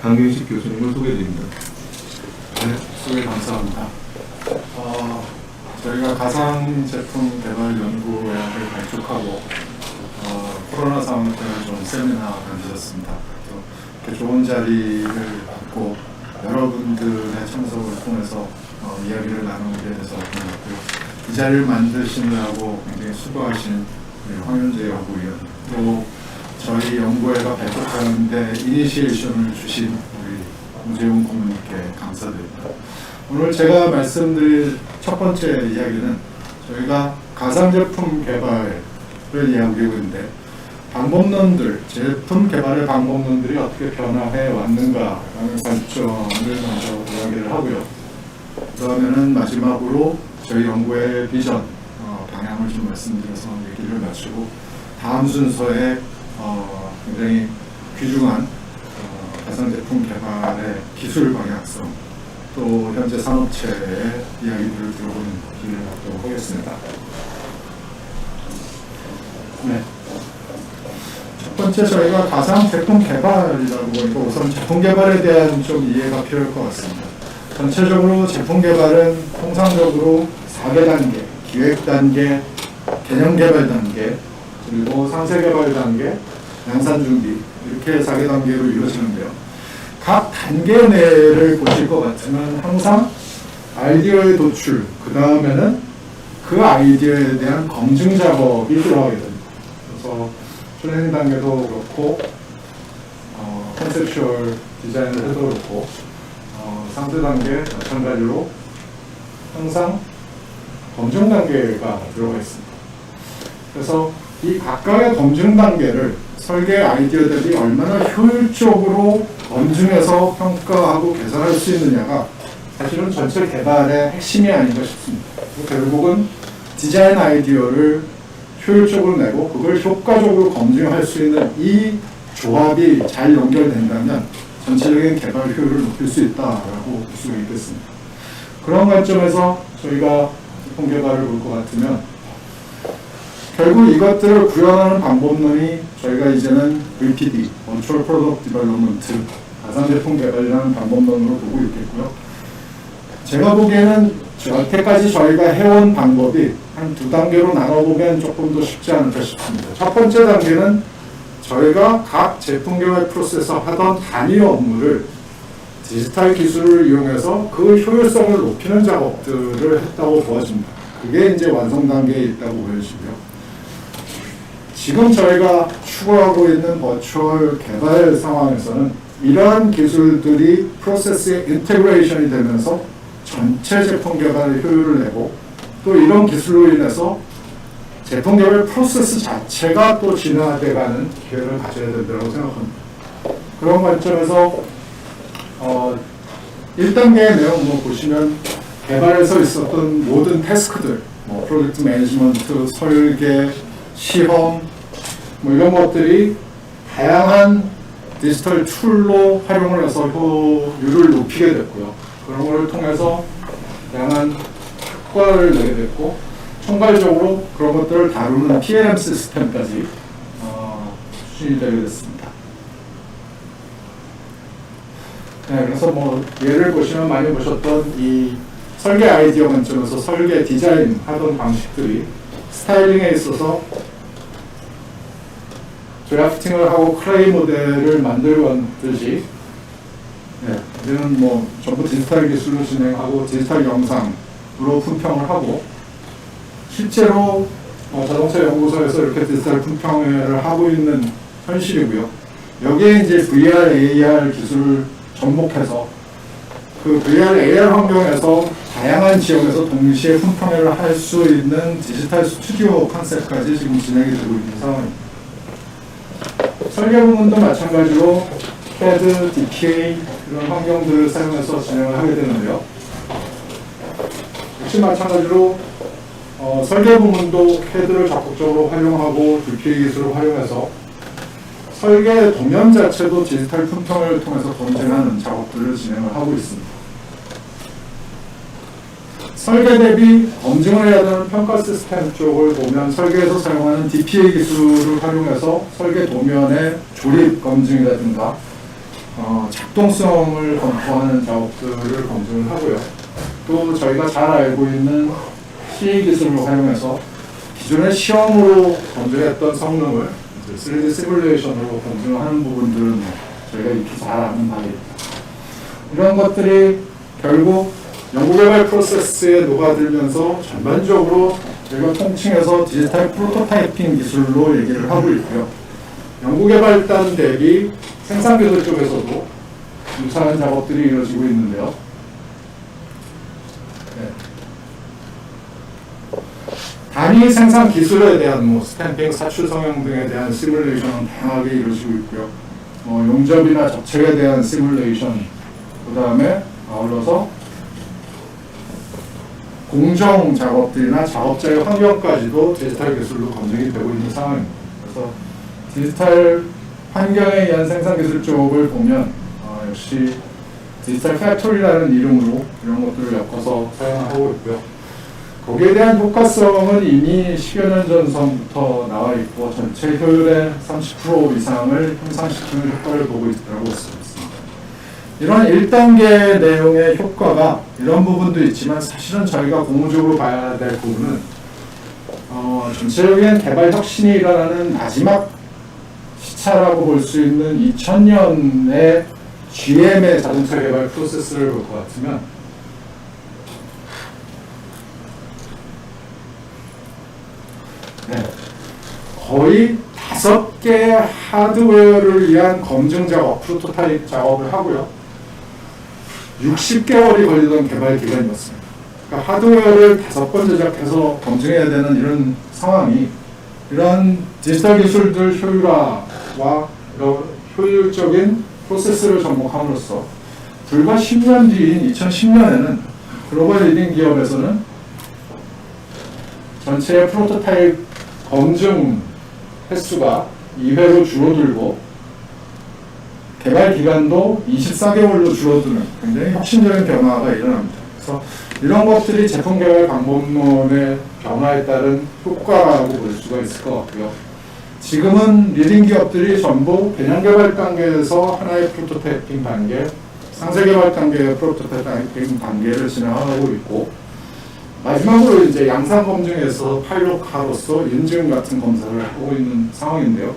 강균식 교수님을 소개드립니다. 네, 소개 감사합니다. 저희가 가상제품개발연구회를 발족하고 코로나 상황 때문에 좀 세미나 만드셨습니다. 이렇게 좋은 자리를 받고 여러분들의 참석을 통해서 이야기를 나누게 돼서 고맙고요. 이 자리를 만드시느라고 굉장히 수고하신 황윤재 연구위원, 또 저희 연구회가 발족하는데 이니시에이션을 주신 우리 우재훈 고문님께 감사드립니다. 오늘 제가 말씀드릴 첫 번째 이야기는 저희가 가상제품 개발을 이야기하고 있는데 방법론들, 제품 개발의 방법론들이 어떻게 변화해 왔는가라는 관점을 먼저 이야기를 하고요. 그 다음에는 마지막으로 저희 연구의 비전, 방향을 좀 말씀드려서 얘기를 마치고 다음 순서에 굉장히 귀중한 가상제품 개발의 기술 방향성, 또 현재 산업체의 이야기들을 들어보는 기회를 갖도록 하겠습니다. 네. 첫 번째 저희가 가상제품 개발이라고 보니까 우선 제품 개발에 대한 좀 이해가 필요할 것 같습니다. 전체적으로 제품 개발은 통상적으로 4개 단계, 기획 단계, 개념 개발 단계, 그리고 상세 개발 단계, 양산 준비, 이렇게 4개 단계로 이루어지는데요. 각 단계 내를 보실 것 같으면 항상 아이디어의 도출, 그 다음에는 그 아이디어에 대한 검증 작업이 들어가게 됩니다. 그래서 플래닝 단계도 그렇고, 컨셉슈얼 디자인을 해도 그렇고, 상세 단계 마찬가지로 항상 검증 단계가 들어가 있습니다. 그래서 이 각각의 검증 단계를 설계 아이디어들이 얼마나 효율적으로 검증해서 평가하고 개선할 수 있느냐가 사실은 전체 개발의 핵심이 아닌가 싶습니다. 결국은 디자인 아이디어를 효율적으로 내고 그걸 효과적으로 검증할 수 있는 이 조합이 잘 연결된다면 전체적인 개발 효율을 높일 수 있다라고 볼 수 있겠습니다. 그런 관점에서 저희가 제품 개발을 볼 것 같으면 결국 이것들을 구현하는 방법론이 저희가 이제는 VPD, Virtual Product Development, 가상제품 개발이라는 방법론으로 보고 있겠고요. 제가 보기에는 여태까지 저희가 해온 방법이 한 2단계로 나눠보면 조금 더 쉽지 않을까 싶습니다. 첫 번째 단계는 저희가 각 제품 개발 프로세스에서 하던 단위 업무를 디지털 기술을 이용해서 그 효율성을 높이는 작업들을 했다고 보아집니다. 그게 이제 완성 단계에 있다고 보여지고요. 지금 저희가 추구하고 있는 버추얼 개발 상황에서는 이러한 기술들이 프로세스에 인테그레이션이 되면서 전체 제품 개발의 효율을 내고 또 이런 기술로 인해서 제품 개발 프로세스 자체가 또 진화돼가는 기회를 가져야 된다고 생각합니다. 그런 관점에서 1단계의 내용 보시면 개발에서 있었던 모든 태스크들, 프로젝트 매니지먼트, 설계, 시험, 이런 것들이 다양한 디지털 툴로 활용을 해서 효율을 높이게 됐고요. 그런 걸 통해서 다양한 효과를 내게 됐고, 총괄적으로 그런 것들을 다루는 PLM 시스템까지 추진이 되게 됐습니다. 네, 그래서 예를 보시면 많이 보셨던 이 설계 아이디어 관점에서 설계 디자인 하던 방식들이 스타일링에 있어서 드래프팅을 하고 클레이 모델을 만들었듯이 이제는 전부 디지털 기술로 진행하고 디지털 영상으로 품평을 하고 실제로 자동차 연구소에서 이렇게 디지털 품평회를 하고 있는 현실이고요. 여기에 이제 VR, AR 기술을 접목해서 그 VR, AR 환경에서 다양한 지역에서 동시에 품평회를 할 수 있는 디지털 스튜디오 컨셉까지 지금 진행이 되고 있는 상황입니다. 설계 부분도 마찬가지로 CAD, DPA 이런 환경들을 사용해서 진행을 하게 되는데요. 역시 마찬가지로 설계 부분도 CAD를 적극적으로 활용하고 DPA 기술을 활용해서 설계 도면 자체도 디지털 품평을 통해서 검증하는 작업들을 진행을 하고 있습니다. 설계 대비 검증을 해야 되는 평가 시스템 쪽을 보면 설계에서 사용하는 DPA 기술을 활용해서 설계 도면의 조립 검증이라든가 작동성을 검토하는 작업들을 검증을 하고요. 또 저희가 잘 알고 있는 CA 기술을 활용해서 기존의 시험으로 검증했던 성능을 3D 시뮬레이션으로 검증하는 부분들은 저희가 익히 잘 아는 바입니다. 이런 것들이 결국 연구개발 프로세스에 녹아들면서 전반적으로 저희가 통칭해서 디지털 프로토타이핑 기술로 얘기를 하고 있고요. 연구개발단 대비 생산기술 쪽에서도 유사한 작업들이 이루어지고 있는데요. 단위 생산 기술에 대한 스탬핑, 사출 성형 등에 대한 시뮬레이션은 다양하게 이루어지고 있고요. 용접이나 접착에 대한 시뮬레이션, 그 다음에 아울러서 공정 작업들이나 작업자의 환경까지도 디지털 기술로 검증이 되고 있는 상황입니다. 그래서 디지털 환경에 의한 생산 기술 쪽을 보면 역시 디지털 팩토리라는 이름으로 이런 것들을 엮어서 사용하고 있고요. 거기에 대한 효과성은 이미 10여 년 전부터 나와 있고 전체 효율의 30% 이상을 향상시키는 효과를 보고 있다고 볼 수 있습니다. 이런 1단계 내용의 효과가 이런 부분도 있지만 사실은 저희가 고무적으로 봐야 될 부분은 전체적인 개발 혁신이 일어나는 마지막 시차라고 볼 수 있는 2000년의 GM의 자동차 개발 프로세스를 볼 것 같으면 거의 5개의 하드웨어를 위한 검증 작업, 프로토타입 작업을 하고요. 60개월이 걸리던 개발 기간이었습니다. 그러니까 하드웨어를 5번 제작해서 검증해야 되는 이런 상황이 이런 디지털 기술들 효율화와 이런 효율적인 프로세스를 접목함으로써 불과 10년 뒤인 2010년에는 글로벌 리딩 기업에서는 전체의 프로토타입 검증 횟수가 2회로 줄어들고 개발 기간도 24개월로 줄어드는 굉장히 혁신적인 변화가 일어납니다. 그래서 이런 것들이 제품 개발 방법론의 변화에 따른 효과라고 볼 수가 있을 것 같고요. 지금은 리딩 기업들이 전부 개념 개발 단계에서 하나의 프로토타이핑 단계, 상세 개발 단계의 프로토타이핑 단계를 진행하고 있고, 마지막으로 이제 양산 검증에서 파일럿화로서 인증 같은 검사를 하고 있는 상황인데요.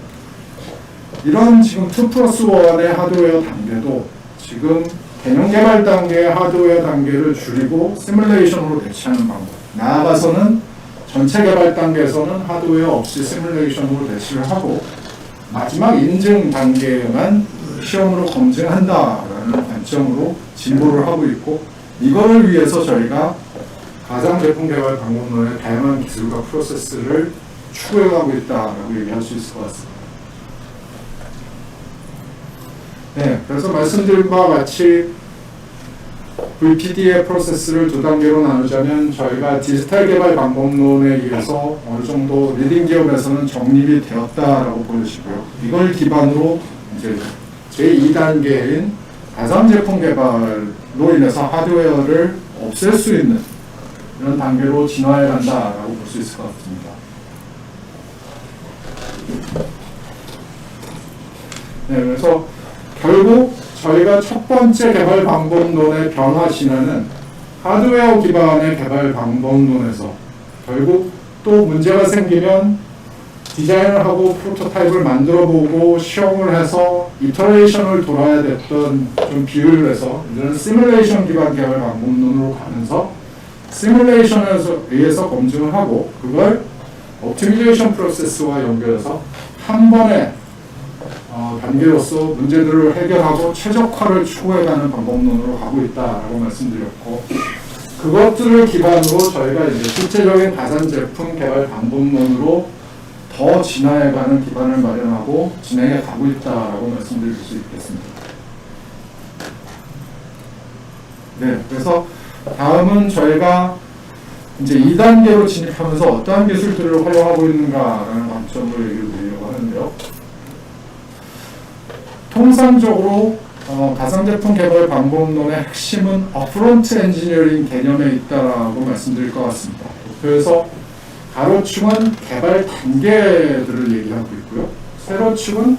이런 지금 2+1의 하드웨어 단계도 지금 개념 개발 단계의 하드웨어 단계를 줄이고 시뮬레이션으로 대체하는 방법. 나아가서는 전체 개발 단계에서는 하드웨어 없이 시뮬레이션으로 대체를 하고 마지막 인증 단계만 시험으로 검증한다라는 관점으로 진보를 하고 있고, 이거를 위해서 저희가 가상 제품 개발 방법론의 다양한 기술과 프로세스를 추구해가고 있다라고 얘기할 수 있을 것 같습니다. 네, 그래서 말씀드린 바와 같이 VPD의 프로세스를 2단계로 나누자면 저희가 디지털 개발 방법론에 의해서 어느 정도 리딩 기업에서는 정립이 되었다라고 보여지고요. 이걸 기반으로 이제 제2단계인 가상 제품 개발로 인해서 하드웨어를 없앨 수 있는 이런 단계로 진화해 간다라고 볼 수 있을 것 같습니다. 네, 그래서 결국 저희가 첫 번째 개발 방법론의 변화 진화는 하드웨어 기반의 개발 방법론에서 결국 또 문제가 생기면 디자인을 하고 프로토타입을 만들어보고 시험을 해서 이터레이션을 돌아야 됐던 좀 비율을 해서 이제는 시뮬레이션 기반 개발 방법론으로 가면서 시뮬레이션에 의해서 검증을 하고 그걸 옵티미제이션 프로세스와 연결해서 한 번에 단계로서 문제들을 해결하고 최적화를 추구해가는 방법론으로 가고 있다라고 말씀드렸고, 그것들을 기반으로 저희가 이제 실제적인 가상 제품 개발 방법론으로 더 진화해가는 기반을 마련하고 진행해 가고 있다라고 말씀드릴 수 있겠습니다. 네, 그래서 다음은 저희가 이제 2단계로 진입하면서 어떠한 기술들을 활용하고 있는가라는 관점으로 얘기를 드리려고 하는데요. 통상적으로 가상제품 개발 방법론의 핵심은 업프론트 엔지니어링 개념에 있다라고 말씀드릴 것 같습니다. 그래서 가로축은 개발 단계들을 얘기하고 있고요. 세로축은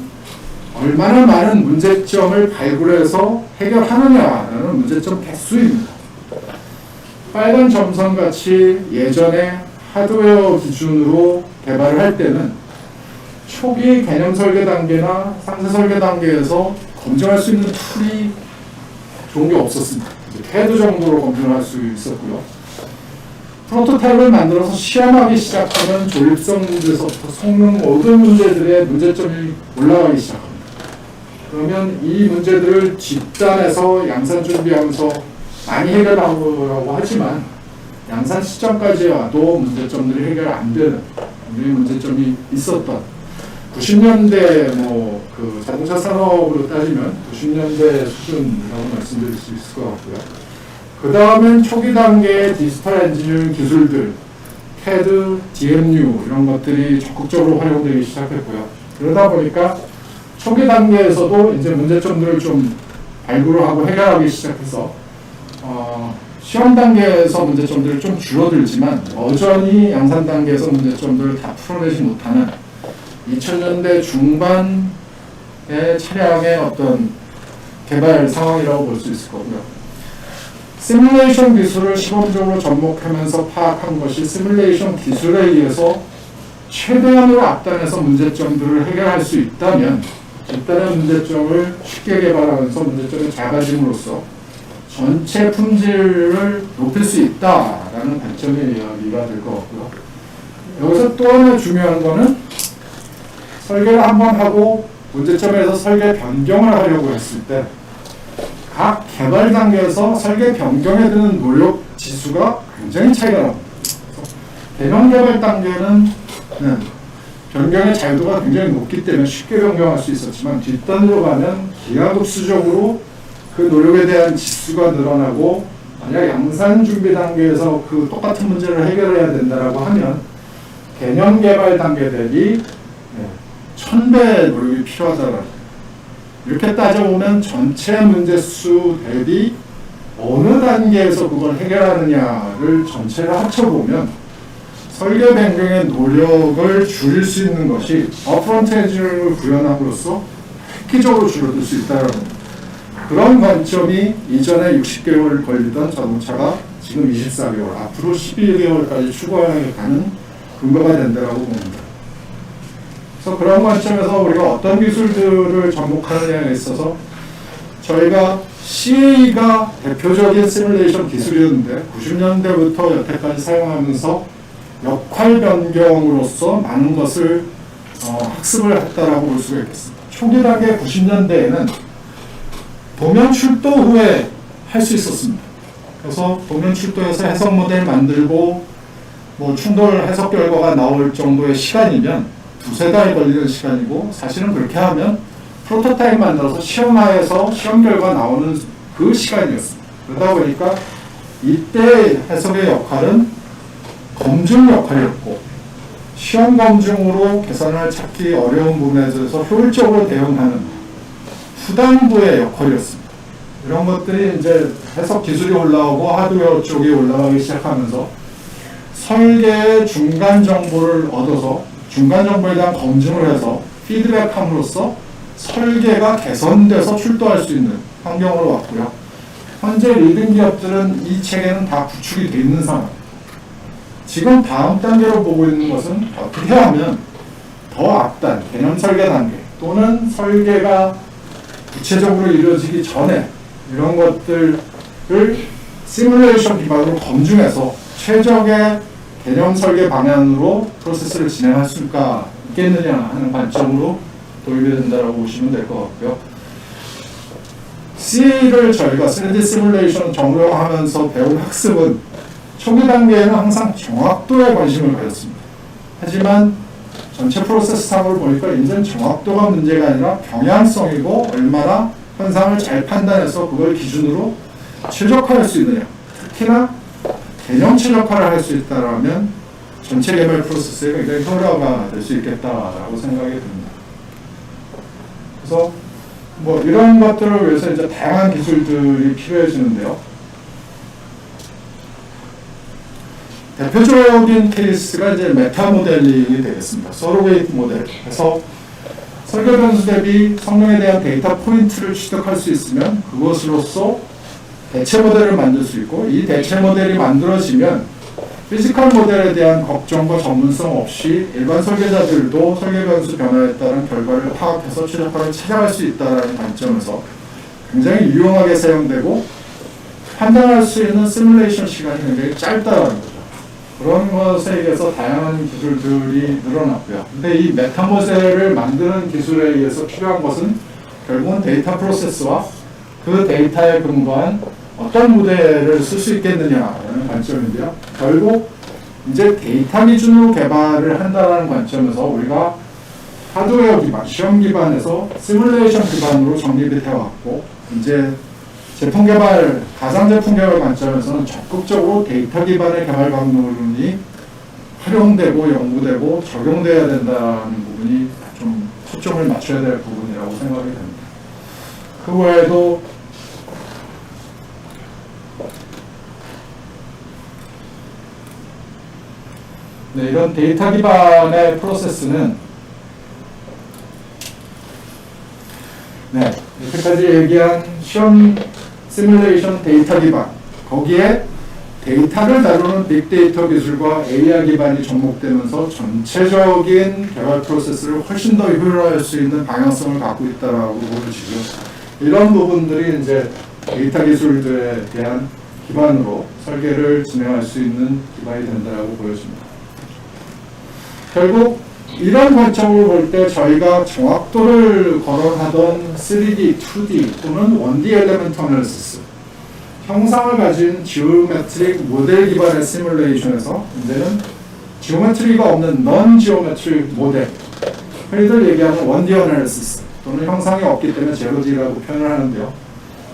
얼마나 많은 문제점을 발굴해서 해결하느냐라는 문제점 개수입니다. 빨간 점선 같이 예전에 하드웨어 기준으로 개발을 할 때는 초기 개념 설계 단계나 상세 설계 단계에서 검증할 수 있는 툴이 좋은 게 없었습니다. CAD 정도로 검증할 수 있었고요. 프로토타입을 만들어서 시험하기 시작하면 조립성 문제에서부터 성능 모든 문제들의 문제점이 올라가기 시작합니다. 그러면 이 문제들을 뒷단에서 양산 준비하면서 많이 해결하려고 하지만 양산 시점까지 와도 문제점들이 해결 안 되는 문제점이 있었던 90년대 그 자동차 산업으로 따지면 90년대 수준이라고 말씀드릴 수 있을 것 같고요. 그 다음엔 초기 단계의 디지털 엔지니어링 기술들, CAD, DMU 이런 것들이 적극적으로 활용되기 시작했고요. 그러다 보니까 초기 단계에서도 이제 문제점들을 좀 발굴을 하고 해결하기 시작해서 시험 단계에서 문제점들이 좀 줄어들지만 여전히 양산 단계에서 문제점들을 다 풀어내지 못하는 2000년대 중반의 차량의 어떤 개발 상황이라고 볼 수 있을 거고요. 시뮬레이션 기술을 시범적으로 접목하면서 파악한 것이 시뮬레이션 기술에 의해서 최대한으로 앞단에서 문제점들을 해결할 수 있다면 뒷단의 문제점을 쉽게 개발하면서 문제점이 작아짐으로써 전체 품질을 높일 수 있다라는 관점의 이야기가 될 것 같고요. 여기서 또 하나 중요한 거는 설계를 한번 하고 문제점에서 설계 변경을 하려고 했을 때 각 개발 단계에서 설계 변경에 드는 노력 지수가 굉장히 차이가 납니다. 개념 개발 단계는 변경의 자유도가 굉장히 높기 때문에 쉽게 변경할 수 있었지만 뒷단으로 가면 기하급수적으로 그 노력에 대한 지수가 늘어나고 만약 양산 준비 단계에서 그 똑같은 문제를 해결해야 된다라고 하면 개념 개발 단계 대비 1000배의 노력이 필요하다라는 이렇게 따져보면 전체 문제수 대비 어느 단계에서 그걸 해결하느냐를 전체를 합쳐보면 설계 변경의 노력을 줄일 수 있는 것이 업프론트 엔지니어링을 구현함으로써 획기적으로 줄어들 수 있다는 그런 관점이 이전에 60개월 걸리던 자동차가 지금 24개월, 앞으로 11개월까지 추가해 가는 근거가 된다고 봅니다. 그래서 그런 관점에서 우리가 어떤 기술들을 접목하느냐에 있어서 저희가 CA가 대표적인 시뮬레이션 기술이었는데 90년대부터 여태까지 사용하면서 역할 변경으로서 많은 것을 학습을 했다라고 볼 수가 있겠습니다. 초기 단계 90년대에는 도면 출도 후에 할 수 있었습니다. 그래서 도면 출도에서 해석 모델 만들고 충돌 해석 결과가 나올 정도의 시간이면 두세 달 걸리는 시간이고 사실은 그렇게 하면 프로토타입 만들어서 시험하에서 시험 결과 나오는 그 시간이었습니다. 그러다 보니까 이때 해석의 역할은 검증 역할이었고 시험 검증으로 계산을 찾기 어려운 부분에 대해서 효율적으로 대응하는 후단부의 역할이었습니다. 이런 것들이 이제 해석 기술이 올라오고 하드웨어 쪽이 올라가기 시작하면서 설계의 중간 정보를 얻어서 중간 정보에 대한 검증을 해서 피드백함으로써 설계가 개선돼서 출도할 수 있는 환경으로 왔고요. 현재 리딩 기업들은 이 체계는 다 구축이 되어 있는 상황. 지금 다음 단계로 보고 있는 것은 어떻게 하면 더 앞단, 개념 설계 단계 또는 설계가 구체적으로 이루어지기 전에 이런 것들을 시뮬레이션 기반으로 검증해서 최적의 개념 설계 방향으로 프로세스를 진행할 수가 있겠느냐 하는 관점으로 도입이 된다고 보시면 될 것 같고요. CA를 저희가 3D 시뮬레이션 적용하면서 배운 학습은 초기 단계에는 항상 정확도에 관심을 가졌습니다. 하지만 전체 프로세스 상으로 보니까 이제는 정확도가 문제가 아니라 경향성이고 얼마나 현상을 잘 판단해서 그걸 기준으로 최적화할 수 있느냐. 특히나 개념 최적화를 할 수 있다면 전체 개발 프로세스에 굉장히 효과가 될 수 있겠다라고 생각이 듭니다. 그래서 이런 것들을 위해서 이제 다양한 기술들이 필요해지는데요. 대표적인 케이스가 이제 메타 모델링이 되겠습니다. 서로게이트 모델. 그래서 설계 변수 대비 성능에 대한 데이터 포인트를 취득할 수 있으면 그것으로서 대체 모델을 만들 수 있고, 이 대체 모델이 만들어지면 피지컬 모델에 대한 걱정과 전문성 없이 일반 설계자들도 설계 변수 변화에 따른 결과를 파악해서 최적화를 찾아갈 수 있다는 관점에서 굉장히 유용하게 사용되고, 판단할 수 있는 시뮬레이션 시간이 굉장히 짧다는 거죠. 그런 것에 의해서 다양한 기술들이 늘어났고요. 근데 이 메타 모델을 만드는 기술에 의해서 필요한 것은 결국은 데이터 프로세스와 그 데이터에 근거한 어떤 모델을 쓸 수 있겠느냐라는 관점인데요. 결국 이제 데이터 기준으로 개발을 한다는 관점에서 우리가 하드웨어 기반, 시험 기반에서 시뮬레이션 기반으로 정립이 되어왔고, 이제 제품 개발, 가상 제품 개발 관점에서는 적극적으로 데이터 기반의 개발 방법론이 활용되고 연구되고 적용돼야 된다는 부분이 좀 초점을 맞춰야 될 부분이라고 생각이 됩니다. 그 외에도 이런 데이터 기반의 프로세스는 여태까지 얘기한 시험 시뮬레이션 데이터 기반, 거기에 데이터를 다루는 빅데이터 기술과 AI 기반이 접목되면서 전체적인 개발 프로세스를 훨씬 더 효율화할 수 있는 방향성을 갖고 있다라고 보여지죠. 이런 부분들이 이제 데이터 기술들에 대한 기반으로 설계를 진행할 수 있는 기반이 된다고 보여집니다. 결국 이런 관점으로 볼 때 저희가 정확도를 거론하던 3D, 2D 또는 1D 엘리멘트 어널리시스, 형상을 가진 지오메트릭 모델 기반의 시뮬레이션에서 이제는 지오메트리가 없는 넌 지오메트릭 모델, 흔히들 얘기하는 1D 어널리시스 또는 형상이 없기 때문에 제로디라고 표현을 하는데요.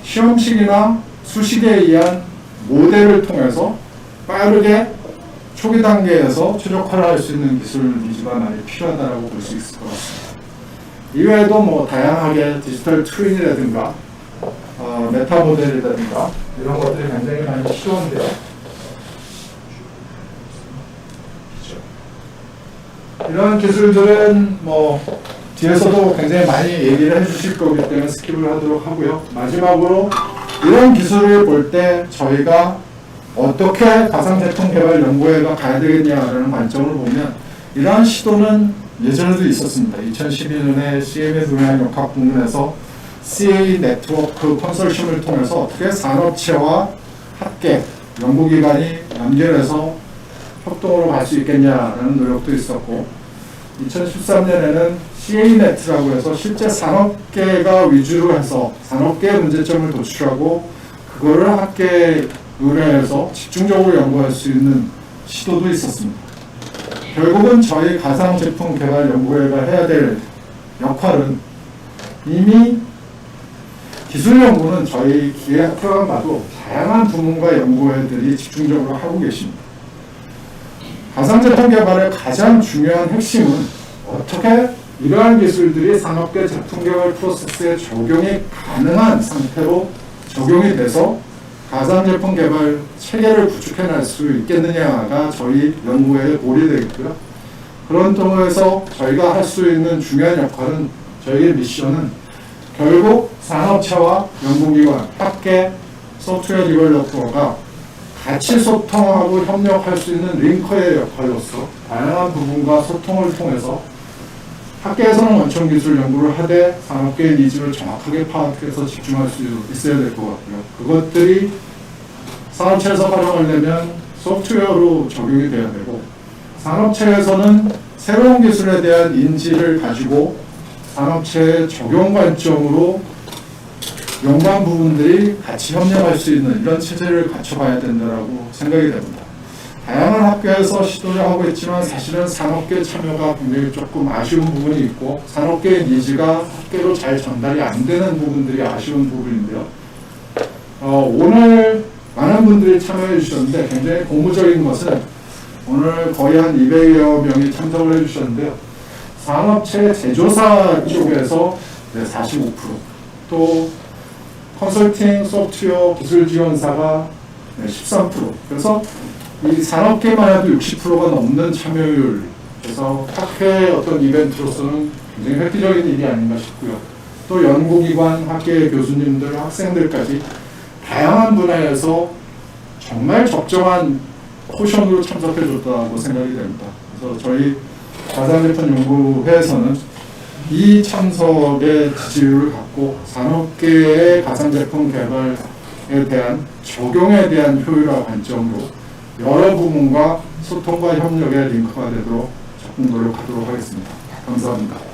시험식이나 수식에 의한 모델을 통해서 빠르게 초기 단계에서 최적화를 할 수 있는 기술 기지가 많이 필요하다고 볼 수 있을 것 같습니다. 이외에도 뭐 다양하게 디지털 트윈이라든가 메타 모델이라든가 이런 것들이 굉장히 많이 필요한데요. 이런 기술들은 뭐 뒤에서도 굉장히 많이 얘기를 해주실 거기 때문에 스킵을 하도록 하고요. 마지막으로 이런 기술을 볼 때 저희가 어떻게 가상제품 개발 연구회가 가야 되겠냐라는 관점을 보면 이러한 시도는 예전에도 있었습니다. 2012년에 CM의 동양 역학 부문에서 CA 네트워크 컨소시엄을 통해서 어떻게 산업체와 학계, 연구기관이 연결해서 협동으로 갈 수 있겠냐라는 노력도 있었고, 2013년에는 CANET라고 해서 실제 산업계가 위주로 해서 산업계의 문제점을 도출하고 그거를 학계에 의뢰해서 집중적으로 연구할 수 있는 시도도 있었습니다. 결국은 저희 가상제품 개발 연구회가 해야 될 역할은 이미 기술 연구는 저희 기획학교만 봐도 다양한 부문과 연구회들이 집중적으로 하고 계십니다. 가상제품 개발의 가장 중요한 핵심은 어떻게 이러한 기술들이 산업계 제품 개발 프로세스에 적용이 가능한 상태로 적용이 돼서 가상제품 개발 체계를 구축해낼 수 있겠느냐가 저희 연구에 고려되겠고요. 그런 통해서 저희가 할 수 있는 중요한 역할은, 저희의 미션은 결국 산업체와 연구기관, 학계, 소프트웨어 디벨로퍼가 같이 소통하고 협력할 수 있는 링커의 역할로서 다양한 부분과 소통을 통해서 학계에서는 원천 기술 연구를 하되 산업계의 니즈를 정확하게 파악해서 집중할 수 있어야 될 것 같고요. 그것들이 산업체에서 활용하려면 소프트웨어로 적용이 돼야 되고, 산업체에서는 새로운 기술에 대한 인지를 가지고 산업체의 적용 관점으로 연관 부분들이 같이 협력할 수 있는 이런 체제를 갖춰봐야 된다고 생각이 됩니다. 다양한 학교에서 시도를 하고 있지만 사실은 산업계 참여가 굉장히 조금 아쉬운 부분이 있고, 산업계의 니즈가 학계로 잘 전달이 안 되는 부분들이 아쉬운 부분인데요. 오늘 많은 분들이 참여해 주셨는데 굉장히 고무적인 것은 오늘 거의 한 200여 명이 참석을 해 주셨는데요. 산업체 제조사 쪽에서 45%, 또 컨설팅, 소프트웨어, 기술 지원사가 13%. 그래서 이 산업계만 해도 60%가 넘는 참여율. 그래서 학회 어떤 이벤트로서는 굉장히 획기적인 일이 아닌가 싶고요. 또 연구기관, 학계 교수님들, 학생들까지 다양한 분야에서 정말 적정한 포션으로 참석해줬다고 생각이 됩니다. 그래서 저희 가상제품연구회에서는 이 참석의 지지율을 갖고 산업계의 가상제품 개발에 대한 적용에 대한 효율화 관점으로 여러 부문과 소통과 협력의 링크가 되도록 적극 노력하도록 하겠습니다. 감사합니다.